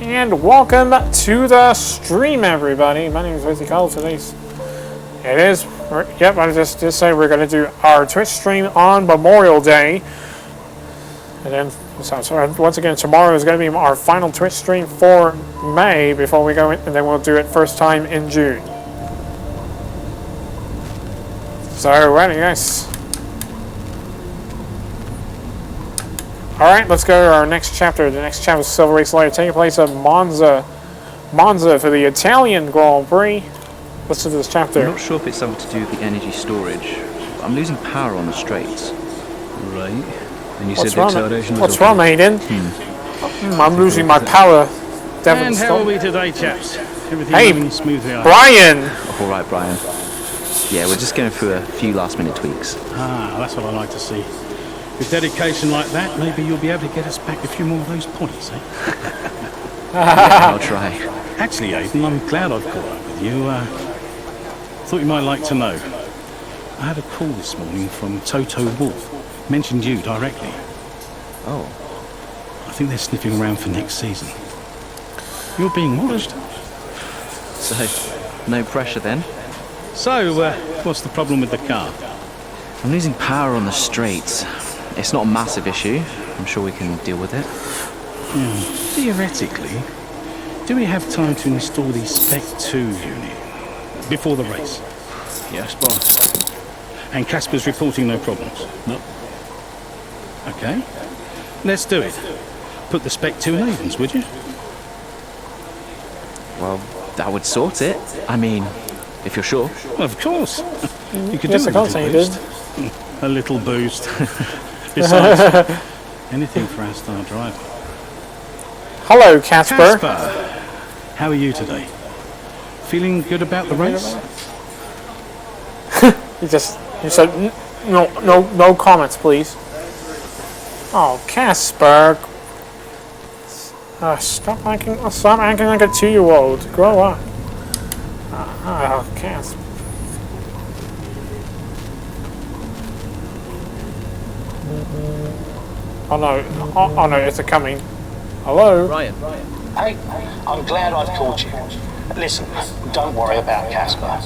And welcome to the stream, everybody. My name is Wizzy Cole. Yep, I just say we're going to do our Twitch stream on Memorial Day. And then, so once again, tomorrow is going to be our final Twitch stream for May before we go in, and then we'll do it first time in June. So, anyways. Alright, let's go to our next chapter. The next chapter is Silver Race Layer, taking place at Monza for the Italian Grand Prix. Listen to this chapter. I'm not sure if it's something to do with the energy storage. I'm losing power on the straights. Right. And you What's said the acceleration What's wrong, Aiden? I'm losing my power. And how are we today, chaps? Everything hey, smoothly? Brian! All right, Brian. Yeah, we're just going through a few last-minute tweaks. Ah, that's what I like to see. With dedication like that, maybe you'll be able to get us back a few more of those points, eh? Yeah, I'll try. Actually, Aiden, I'm glad I've caught up with you. Thought you might like to know. I had a call this morning from Toto Wolff. Mentioned you directly. Oh. I think they're sniffing around for next season. You're being watched. So, no pressure then? So, what's the problem with the car? I'm losing power on the straights. It's not a massive issue. I'm sure we can deal with it. Theoretically, do we have time to install the Spec 2 unit before the race? Yes, boss. And Casper's reporting no problems? No. Okay. Let's do it. Put the Spec 2 in Avens, would you? Well, that would sort it. I mean, if you're sure. Of course. You could Yes, do I can't say you did. A little boost. Besides, anything for our star driver. Hello, Casper. Casper, how are you today? Feeling good about the race? You said no comments, please. Oh, Casper. Stop acting like a 2-year-old. Grow up. Oh, Casper. Oh no, it's coming. Hello? Ryan. Hey, I'm glad I've called you. Listen, don't worry about Casper.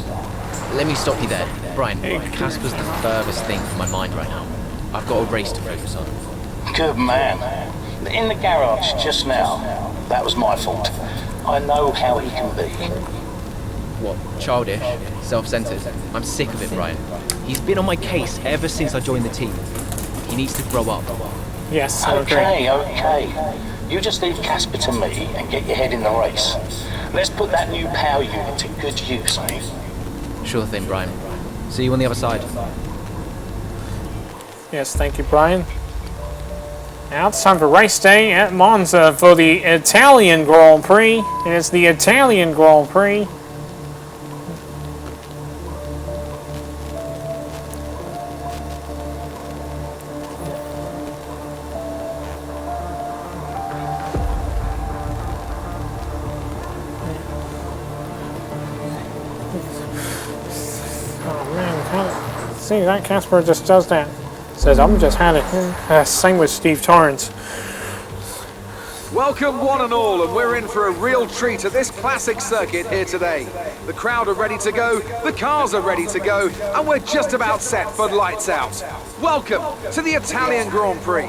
Let me stop you there. Brian, Casper's the furthest thing from my mind right now. I've got a race to focus on. Good man. In the garage just now, that was my fault. I know how he can be. What, childish? Self-centered? I'm sick of it, Brian. He's been on my case ever since I joined the team. He needs to grow up. Yes, Okay. You just leave Casper to me and get your head in the race. Let's put that new power unit to good use, eh? Sure thing, Brian. See you on the other side. Yes, thank you, Brian. Now it's time for race day at Monza for the Italian Grand Prix. And it's the Italian Grand Prix. See, that Casper just does that. Says, I'm just had it. Same with Steve Torrance. Welcome one and all, and we're in for a real treat at this classic circuit here today. The crowd are ready to go, the cars are ready to go, and we're just about set for lights out. Welcome to the Italian Grand Prix.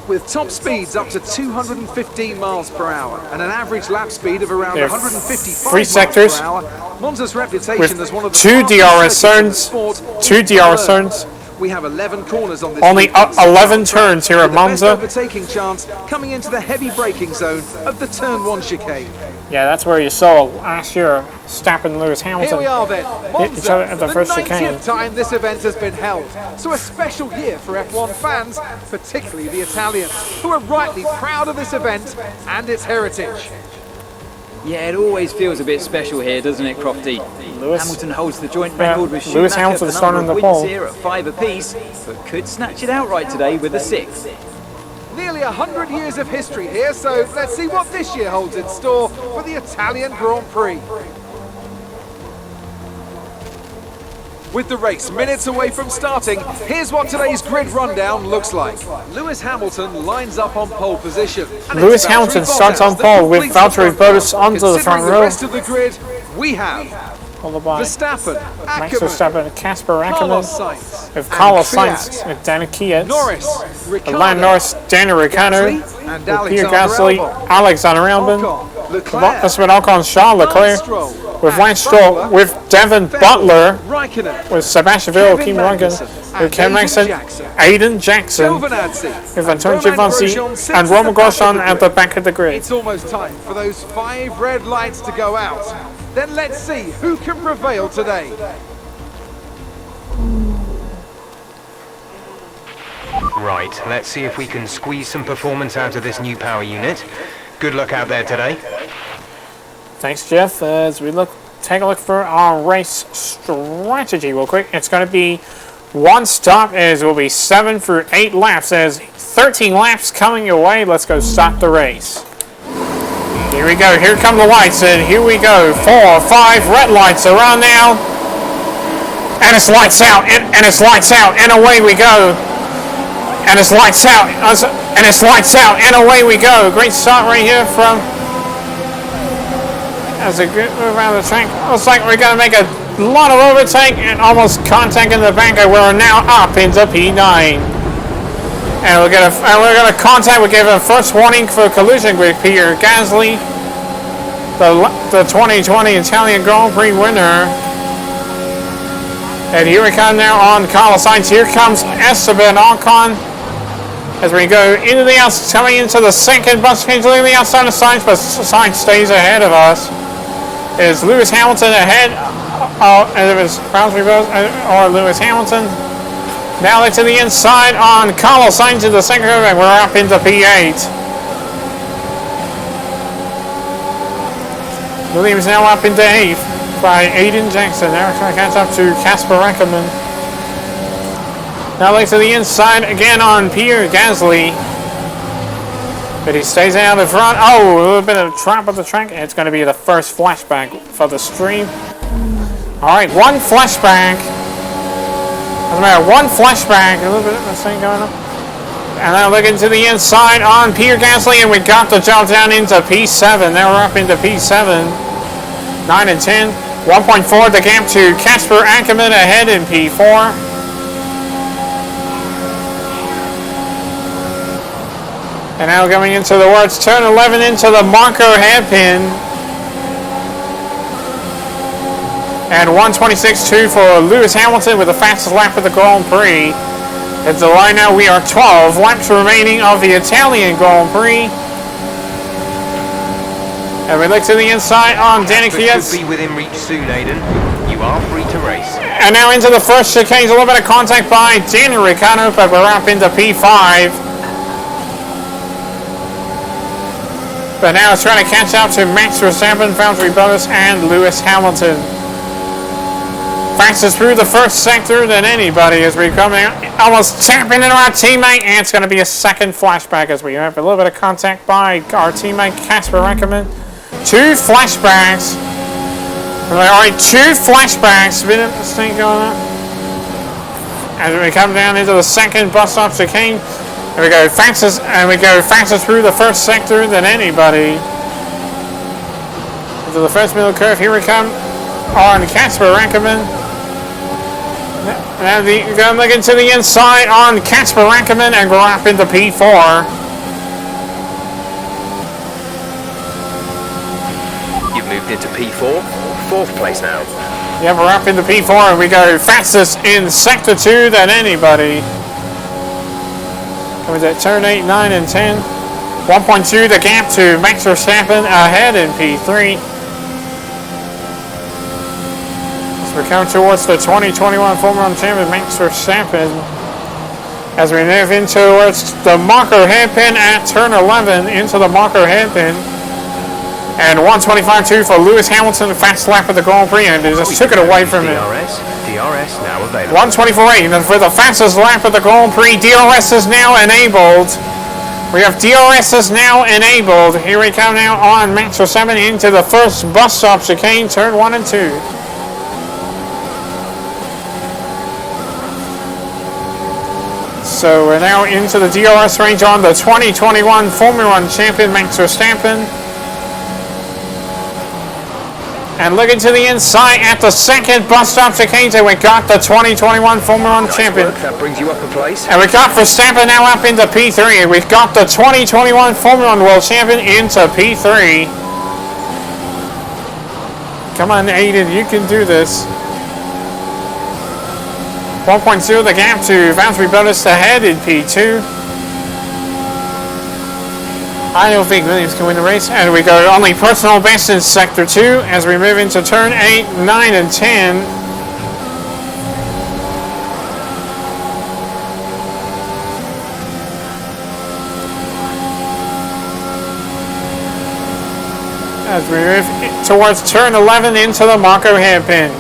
With top speeds up to 215 miles per hour and an average lap speed of around 155 three sectors miles per hour, Monza's reputation with as one of the two DRS fastest circuits zones, in the sport two is DRS confirmed. zones. We have 11 corners on this Only weekend's 11 track, turns here at with the best Monza. overtaking chance coming into the heavy braking zone of the Turn 1 chicane. Yeah, that's where you saw last year Verstappen and Lewis Hamilton. Here we are then, hit each other Monza, at the the first 90th chicane. time this event has been held. So a special year for F1 fans, particularly the Italians, who are rightly proud of this event and its heritage. Yeah, it always feels a bit special here, doesn't it, Crofty? Lewis- Hamilton holds the joint record with Lewis Schumacher Hamilton for starting number the of wins pole. here at 5 apiece, but could snatch it outright today with a 6. Nearly 100 years of history here, so let's see what this year holds in store for the Italian Grand Prix. With the race minutes away from starting, here's what today's grid rundown looks like. Lewis Hamilton lines up on pole position. And Lewis it's Hamilton Valtteri starts on Bottas that pole with completes the Valtteri front row. Bottas onto the front Considering the row. rest of the grid, we have Followed by Verstappen, Max Ackermann, Verstappen, Casper Carlos Ackermann, Sainz, with and Carlos Kvyat. Sainz, with Danny Kvyat, Norris, Lando Ricciardo, Norris, Danny Ricciardo, Gasly, and with Pierre Alexander Gasly, Albon. Alexander Albon, Ocon, Leclerc, that's with Ocon, Charles Leclerc, Stroll, with and Lance Stroll, Butler, with Devin Vettel, Butler, Raikkonen, with Sebastian Vettel, Kevin Kimi Raikkonen, Magnussen, with Kevin and Magnussen, Jackson. Aiden Jackson, Giovinazzi, with Antonio and Romain Giovinazzi, Grosjean sits and at Roman the back of Grosjean the at grid. the back of the grid. It's almost time for those 5 red lights to go out. Then let's see who can prevail today. Right, let's see if we can squeeze some performance out of this new power unit. Good luck out there today. Thanks, Jeff. As we take a look for our race strategy real quick. It's going to be one stop, as it will be 7 through 8 laps. There's 13 laps coming your way. Let's go stop the race. Here we go. Here come the lights, and here we go. 4, 5 red lights are on now. And it's lights out, and it's lights out, and away we go. And it's lights out, and it's lights out, and away we go. Great start right here from... As a good move around the track. Looks like we're going to make a lot of overtake and almost contact in the back. We're now up into P9. And we're going to contact. We give a first warning for collision with Pierre Gasly, the 2020 Italian Grand Prix winner. And here we come now on Carlos Sainz. Here comes Esteban Ocon. As we go into the outside, coming into the second bus change, leaving the outside of Sainz, but Sainz stays ahead of us. Is Lewis Hamilton ahead? And it was or Lewis Hamilton. Now they're to the inside on Carlos Sainz in the second row, and we're up into P8. Williams now up into 8th by Aiden Jackson. Now trying to catch up to Casper Ackermann. Now they're to the inside again on Pierre Gasly. But he stays out in front. Oh, a little bit of a trap at the track. It's going to be the first flashback for the stream. All right, one flashback. Doesn't matter, one flashback. A little bit of this thing going on. And now looking to the inside on Pierre Gasly, and we got the jump down into P7. Now we're up into P7. 9 and 10. 1.4 the gap to Casper Ackermann ahead in P4. And now going into the words, turn 11 into the Marco hairpin. And 1:26.2 for Lewis Hamilton with the fastest lap of the Grand Prix. At the line now, we are 12 laps remaining of the Italian Grand Prix. And we look to the inside on Danny Kvyat. Should be within reach soon, Aiden. You are free to race. And now into the first chicane, a little bit of contact by Danny Ricciardo, but we're up into P5. But now it's trying to catch up to Max Verstappen, Valtteri Bottas, and Lewis Hamilton. Fastest through the first sector than anybody as we come out, almost tapping into our teammate, and it's going to be a second flashback as we have a little bit of contact by our teammate Casper Ackermann. 2 flashbacks. All right, 2 flashbacks. Bit of this thing going on. As we come down into the second bus stop chicane. And we go fastest through the first sector than anybody. Into the first middle curve, here we come on Casper Ackermann. Now we're looking to the inside on Casper Ackermann, and we're up into P4. You've moved into P4, 4th place now. Yeah, we're up into P4, and we go fastest in sector 2 than anybody. Coming to turn 8, 9, and 10. 1.2 the gap to Max Verstappen ahead in P3. As we come towards the 2021 Formula 1 champion Max Verstappen. As we move in towards the Marco hairpin at turn 11 into the Marco hairpin. And 1:25.2 for Lewis Hamilton, fast lap of the Grand Prix, and they just took it away from him. DRS now available. 1:24.8 for the fastest lap of the Grand Prix. DRS is now enabled. We have DRS is now enabled. Here we come now on Max Verstappen into the first bus stop chicane, turn 1 and 2. So we're now into the DRS range on the 2021 Formula 1 champion, Max Verstappen. And looking to the inside at the second bus stop chicane, and we got the 2021 Formula 1 champion. That brings you up a place. And we got Verstappen now up into P3. We've got the 2021 Formula 1 world champion into P3. Come on, Aiden, you can do this. 1.0 the gap to Valtteri Bottas ahead in P2. I don't think Williams can win the race. And we go only personal best in Sector 2 as we move into turn 8, 9, and 10. As we move towards turn 11 into the Marco hairpin.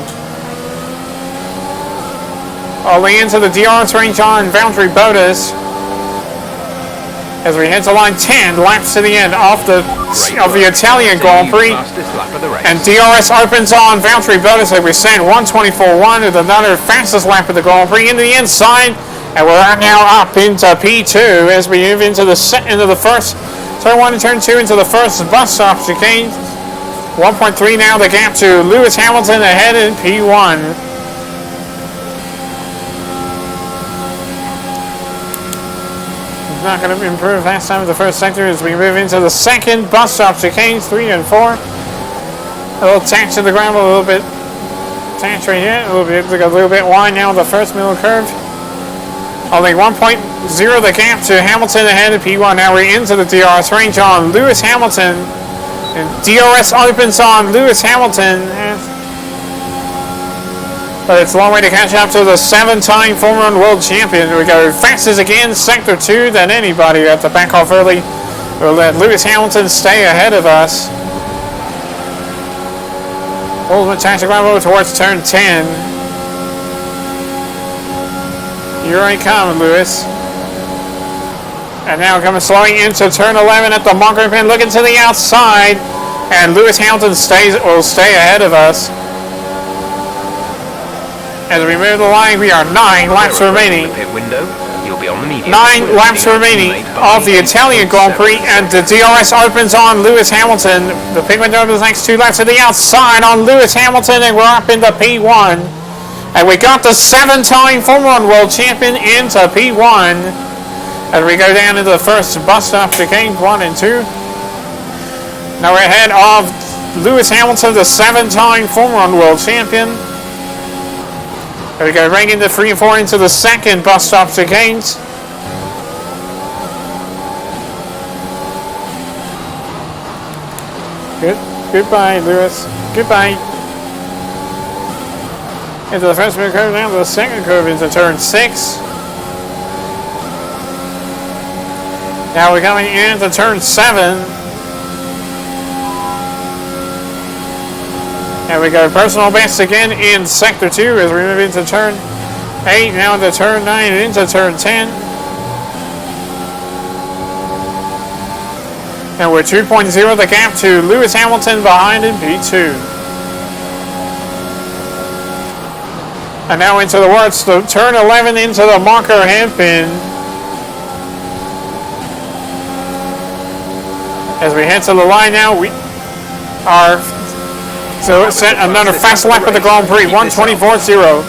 Only into the DRS range on Valtteri Bottas. As we head to line 10, laps to the end of the Italian Grand Prix. And DRS opens on Valtteri Bottas as we send 124.1 with another fastest lap of the Grand Prix into the inside. And we're now up into P2 as we move into the first turn 1 and turn 2 into the first bus stop chicane. 1.3 now the gap to Lewis Hamilton ahead in P1. Not going to improve last time in the first sector as we move into the second bus stop chicanes 3 and 4. A little touch to the ground, a little bit touch right here, a little bit wide now in the first middle curve. Only 1.0 the gap to Hamilton ahead of P1. Now we're into the DRS range on Lewis Hamilton, and DRS opens on Lewis Hamilton. But it's a long way to catch up to the 7-time Formula 1 world champion. We go fastest again, Sector 2 than anybody. We have to back off early. We'll let Lewis Hamilton stay ahead of us. Ultimate tactic level towards turn 10. Here I come, Lewis. And now coming slowing into turn 11 at the Marco pin, looking to the outside. And Lewis Hamilton will stay ahead of us. As we move the line, we are 9 laps remaining. 9 laps remaining of the Italian Grand Prix, and the DRS opens on Lewis Hamilton. The pit window opens the next 2 laps to the outside on Lewis Hamilton, and we're up into P1. And we got the 7-time Formula 1 world champion into P1. As we go down into the first bus stop chicane 1 and 2. Now we're ahead of Lewis Hamilton, the 7-time Formula 1 world champion. There we go, right into 3 and 4 into the second bus stop chicanes. Goodbye, Lewis. Goodbye. Into the first curve, now the second curve into turn 6. Now we're coming into turn 7. And we go personal best again in Sector 2 as we move into turn 8, now into turn 9 and into turn 10. And we're 2.0 the gap to Lewis Hamilton behind in P2. And now into the words, the turn 11 into the Marco hairpin. As we head to the line now, we are... So it's another fast lap of the Grand Prix, 124.0.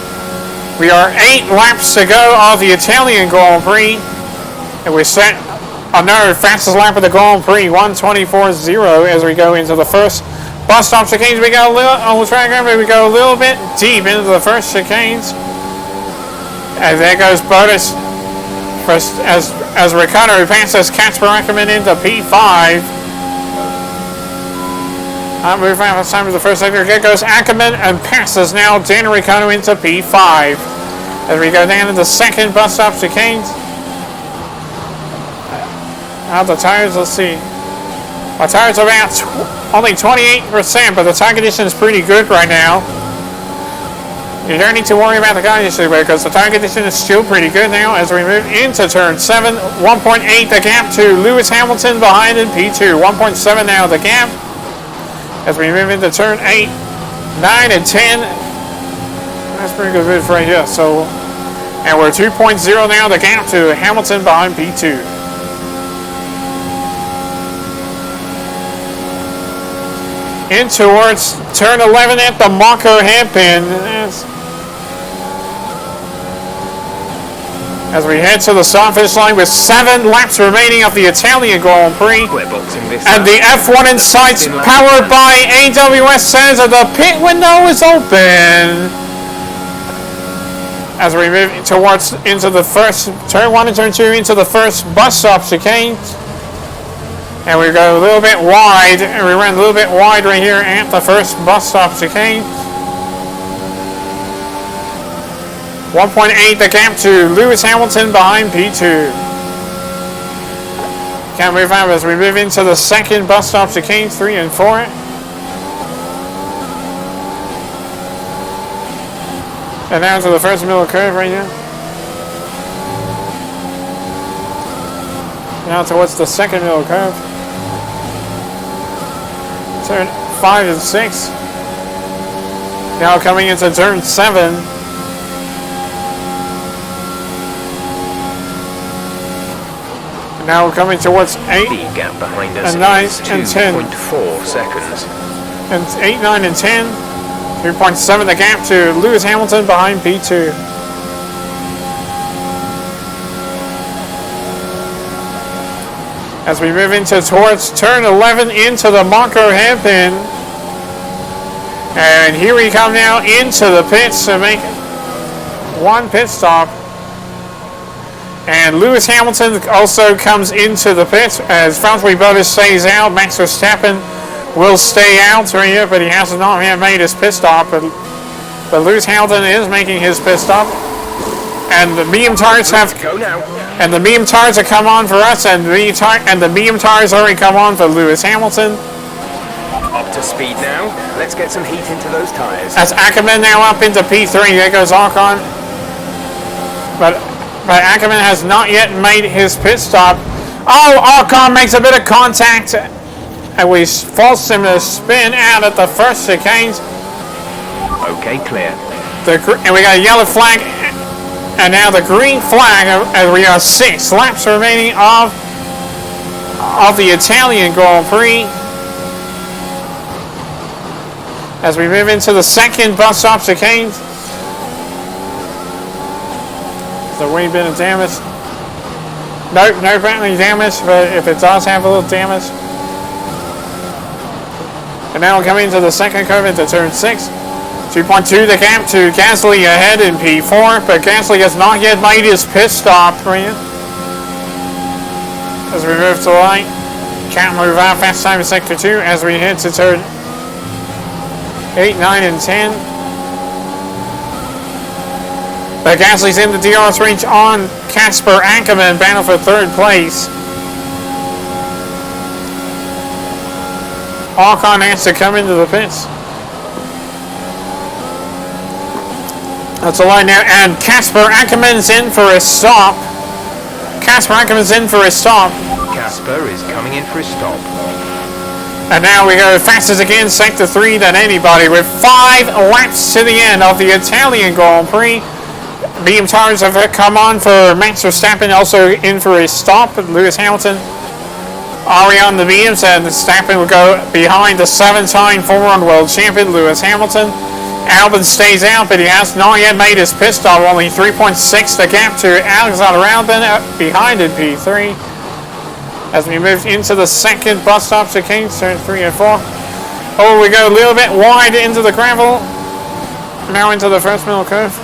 We are 8 laps to go of the Italian Grand Prix. And we set another fastest lap of the Grand Prix, 124.0, as we go into the first bus stop chicanes. We go a little on the track, we go a little bit deep into the first chicanes. And there goes Bottas first as Ricciardo passes Kasper Ackermann into P5. Move around this time to the first sector. Here goes Ackermann and passes now Daniel Ricciardo into P5. As we go down to the second bus stop chicanes. Now the tires, let's see. Our tires are about only 28%, but the tire condition is pretty good right now. You don't need to worry about the condition because the tire condition is still pretty good now as we move into turn 7. 1.8 the gap to Lewis Hamilton behind in P2. 1.7 now the gap. As we move into turn 8, 9, and 10. That's pretty good move right here. So And we're 2.0 now, the gap to Hamilton behind P2. In towards turn 11 at the Monaco hairpin. As we head to the start finish line with 7 laps remaining of the Italian Grand Prix. We're boxing this And up. the F1 in sight, powered by AWS, says that the pit window is open. As we move towards into the first turn 1 and turn 2 into the first bus stop chicane. And we go a little bit wide, and we ran a little bit wide right here at the first bus stop chicane. 1.8 the gap to Lewis Hamilton behind P2. Can't move out as we move into the second bus stop chicane, 3 and 4. And now to the first middle curve right here. Now towards the second middle curve. Turn 5 and 6. Now coming into turn 7. Now we're coming towards 8. The gap behind us And 9 is and 10. 2.4 seconds. And 8, 9, and 10. 3.7 the gap to Lewis Hamilton behind P2. As we move into towards turn 11 into the Monaco hairpin. And here we come now into the pits to make one pit stop. And Lewis Hamilton also comes into the pits as Valtteri Bottas stays out. Max Verstappen will stay out right here, but he has not yet made his pit stop. But Lewis Hamilton is making his pit stop. And the medium tires have Go now. and the medium tires have come on for us, and the medium tires already come on for Lewis Hamilton. Up to speed now. Let's get some heat into those tires. That's Ackerman now up into P3. There goes Ocon. But Ackerman has not yet made his pit stop. Oh, Ocon makes a bit of contact. And we force him to spin out at the first chicanes. Okay, clear. And we got a yellow flag. And now the green flag. And we are 6 laps remaining of the Italian Grand Prix. As we move into the second bus stop chicane. There's a wee bit of damage. Nope, no apparently damage, but if it does have a little damage. And now we're coming into the second curve into turn 6. 2.2 the gap to Gasly ahead in P4, but Gasly has not yet made his pit stop. As we move to the right, can't move out, fast time in sector 2 as we head to turn 8, 9, and 10. But Gasly's in the DRS range on Casper Ackerman, battle for 3rd place. Ocon has to come into the pits. That's a line now, and Casper Ackerman's in for a stop. Casper is coming in for a stop. And now we go fastest again, sector 3 than anybody, with 5 laps to the end of the Italian Grand Prix. Medium tires have come on for Max Verstappen, also in for a stop. Lewis Hamilton already on the mediums, and Verstappen will go behind the 7-time Formula 1 world champion Lewis Hamilton. Albon stays out, but he has not yet made his pit stop. Only 3.6 the gap to Alexander Albon behind in P3. As we move into the second bus stop chicane, turn 3 and 4. Oh, we go a little bit wide into the gravel. Now into the first middle curve.